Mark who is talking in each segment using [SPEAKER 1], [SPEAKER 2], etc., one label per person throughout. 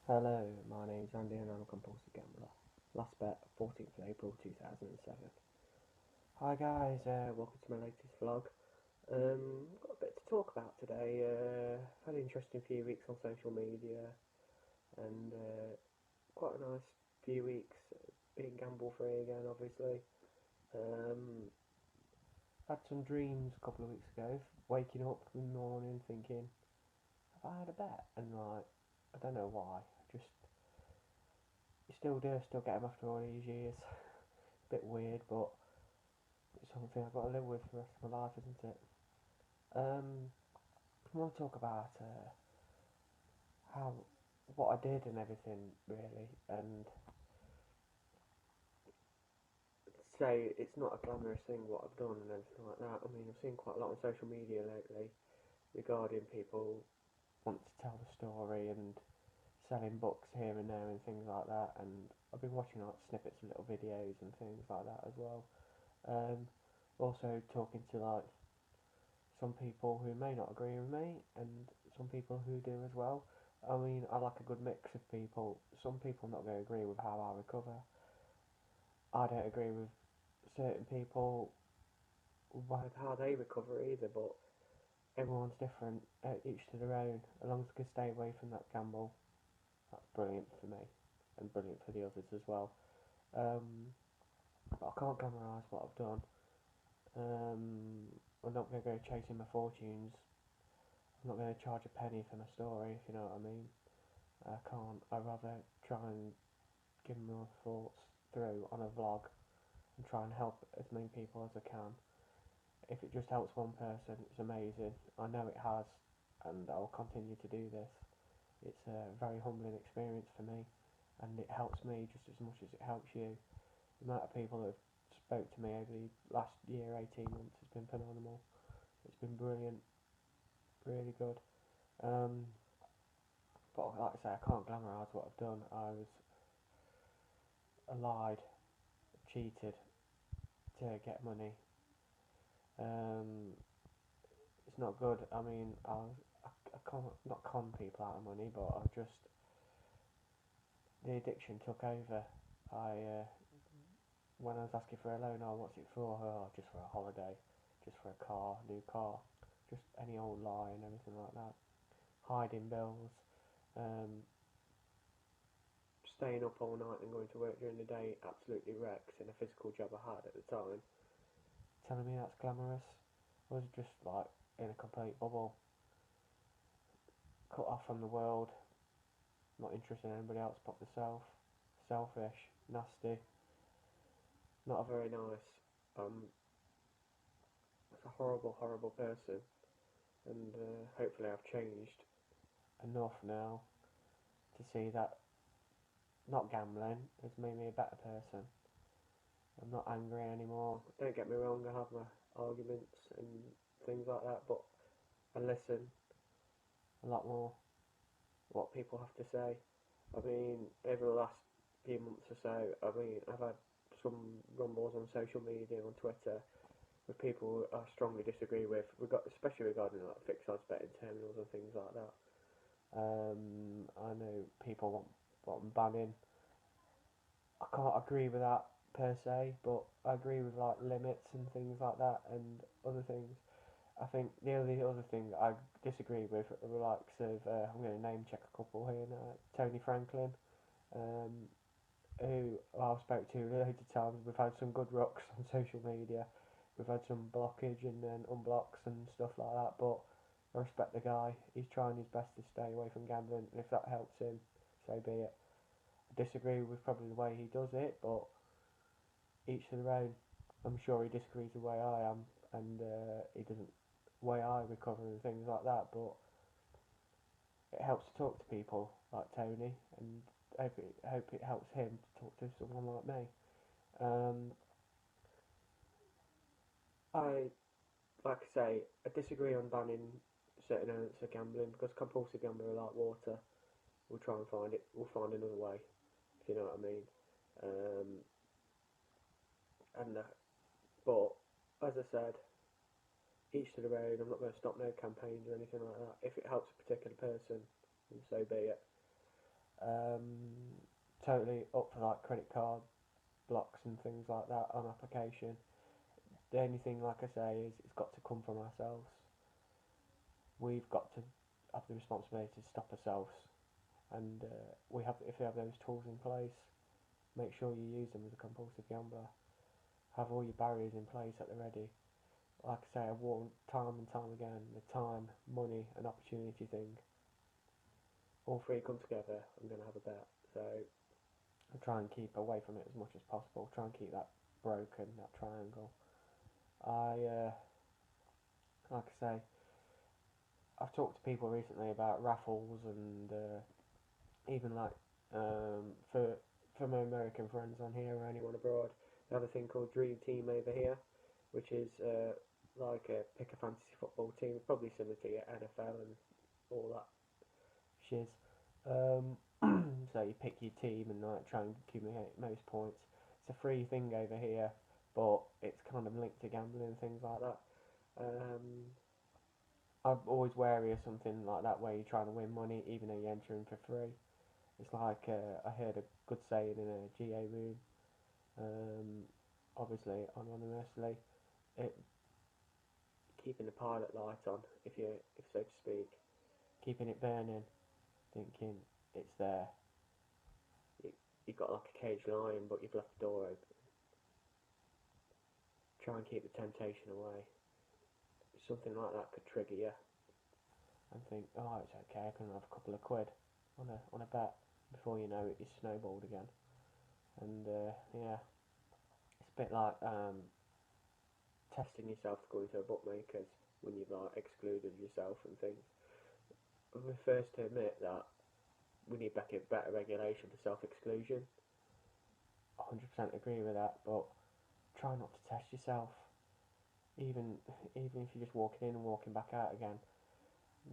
[SPEAKER 1] Hello, my name's Andy and I'm a compulsive gambler. Last bet, 14th of April 2007. Hi guys, welcome to my latest vlog. Got a bit to talk about today. Had an interesting few weeks on social media and quite a nice few weeks being gamble free again, obviously. Had some dreams a couple of weeks ago, waking up in the morning thinking, have I had a bet? And like, I don't know why, just you still do, still get them after all these years. Bit weird, but it's something I've got to live with for the rest of my life, isn't it? I want to talk about how what I did and everything, really, and say it's not a glamorous thing what I've done and everything like that. I mean, I've seen quite a lot on social media lately regarding people wanting to tell the story and selling books here and there and things like that. And I've been watching like snippets of little videos and things like that as well. Um, Also talking to like some people who may not agree with me and some people who do as well. I mean, I like a good mix of people. Some people are not going to agree with how I recover. I don't agree with certain people with how they recover either, but everyone's different, each to their own. As long as I can stay away from that gamble, that's brilliant for me and brilliant for the others as well. But I can't glamorise what I've done. I'm not going to go chasing my fortunes. I'm not going to charge a penny for my story, if you know what I mean. I can't. I'd rather try and give my thoughts through on a vlog and try and help as many people as I can. If it just helps one person, it's amazing. I know it has, and I'll continue to do this. It's a very humbling experience for me, and it helps me just as much as it helps you. The amount of people that have spoke to me over the last year, 18 months, has been phenomenal. It's been brilliant, really good. Um, but like I say, I can't glamorise what I've done. I lied, cheated to get money. Um, it's not good. I mean, I can't not con people out of money, but I've just the addiction took over. I When I was asking for a loan, oh, what's it for? Oh, just for a holiday, just for a car, new car, just any old lie and everything like that. Hiding bills, um, staying up all night and going to work during the day, absolutely wrecks in a physical job I had at the time. Telling me that's glamorous. I was just like in a complete bubble, cut off from the world, not interested in anybody else but myself, selfish, nasty, not a very nice, it's a horrible, horrible person, and hopefully I've changed enough now to see that not gambling has made me a better person. I'm not angry anymore. Don't get me wrong, I have my arguments and things like that, but I listen a lot more what people have to say. I mean, over the last few months or so, I mean, I've had some rumbles on social media, on Twitter, with people I strongly disagree with, especially regarding like fixed odds betting terminals and things like that. I know people want banning. I can't agree with that per se, but I agree with like limits and things like that and other things. I think the only other thing I disagree with are the likes of, I'm going to name check a couple here now, Tony Franklin, um, who I've spoke to loads of times. We've had some good rocks on social media. We've had some blockage and then unblocks and stuff like that, but I respect the guy. He's trying his best to stay away from gambling, and if that helps him, so be it. I disagree with probably the way he does it, but each to their own. I'm sure he disagrees with the way I am, and he doesn't way I recover and things like that, but it helps to talk to people like Tony, and hope it helps him to talk to someone like me. Um, I like I say, I disagree on banning certain elements of gambling because compulsive gamblers are like water. We'll try and find it. We'll find another way, if you know what I mean. Um, and but as I said, each to their own. I'm not going to stop no campaigns or anything like that. If it helps a particular person, then so be it. Totally up for like credit card blocks and things like that on application. The only thing, like I say, is it's got to come from ourselves. We've got to have the responsibility to stop ourselves, and if we have those tools in place, make sure you use them as a compulsive gambler. Have all your barriers in place at the ready. Like I say, I've warned time and time again, the time, money, and opportunity thing. All three come together. I'm going to have a bet. So I'll try and keep away from it as much as possible. Try and keep that broken, that triangle. Like I say, I've talked to people recently about raffles and even like for my American friends on here or anyone abroad, they have a thing called Dream Team over here, which is like pick a fantasy football team, probably similar to your NFL and all that shiz. So you pick your team and like try and accumulate most points. It's a free thing over here, but it's kind of linked to gambling and things like that. I'm always wary of something like that where you're trying to win money even though you're entering for free. It's like I heard a good saying in a GA room, obviously anonymously, it, keeping the pilot light on, if so to speak, keeping it burning, thinking it's there. You've got like a caged lion, but you've left the door open. Try and keep the temptation away. Something like that could trigger you, and think, oh, it's okay, I can have a couple of quid on a bet. Before you know it, you're snowballed again. And yeah, it's a bit like testing yourself to go into a bookmaker's when you've like excluded yourself and things. We're first to admit that we need better regulation for self-exclusion. 100% agree with that, but try not to test yourself. Even if you're just walking in and walking back out again,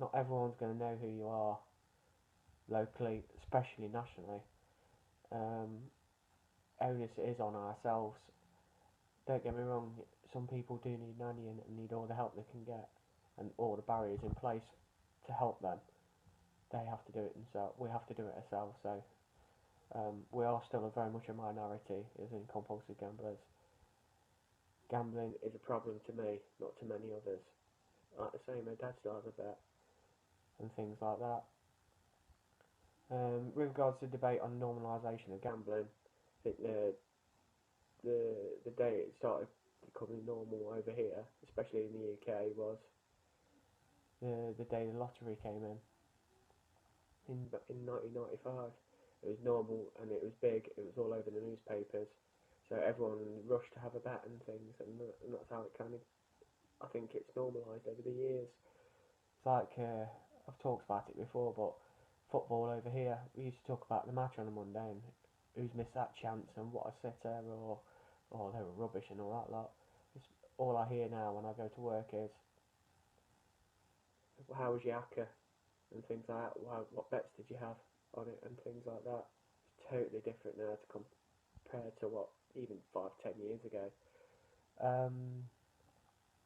[SPEAKER 1] not everyone's going to know who you are locally, especially nationally. Onus is on ourselves. Don't get me wrong, some people do need nannying and need all the help they can get and all the barriers in place to help them. They have to do it themselves. We have to do it ourselves. So we are still very much a minority as in compulsive gamblers. Gambling is a problem to me, not to many others. Like I say, my dad still has a bet and things like that. With regards to the debate on normalisation of gambling, I think the day it started becoming normal over here, especially in the UK, was the day the lottery came in 1995. It was normal and it was big. It was all over the newspapers, so everyone rushed to have a bet and things, and that's how it kind of. I think it's normalised over the years. It's like I've talked about it before, but football over here, we used to talk about the match on a Monday and who's missed that chance and what a sitter or they were rubbish and all that lot. It's all I hear now when I go to work is, how was your acca and things like that. What bets did you have on it and things like that. It's totally different now to compare to what even 5-10 years ago.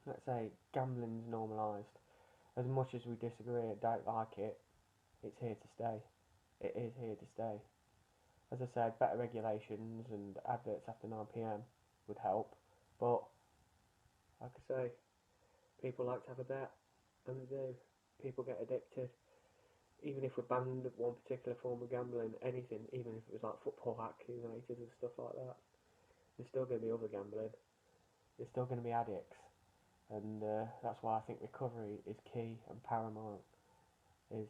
[SPEAKER 1] Let's say gambling's normalised. As much as we disagree and don't like it, it's here to stay. It is here to stay. As I said, better regulations and adverts after 9 PM would help, but like I say, people like to have a bet, and they do. People get addicted. Even if we banned one particular form of gambling, anything, even if it was like football accumulators and stuff like that, there's still going to be other gambling. There's still going to be addicts, and that's why I think recovery is key and paramount. Is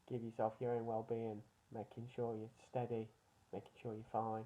[SPEAKER 1] give yourself your own well-being, making sure you're steady, making sure you're fine,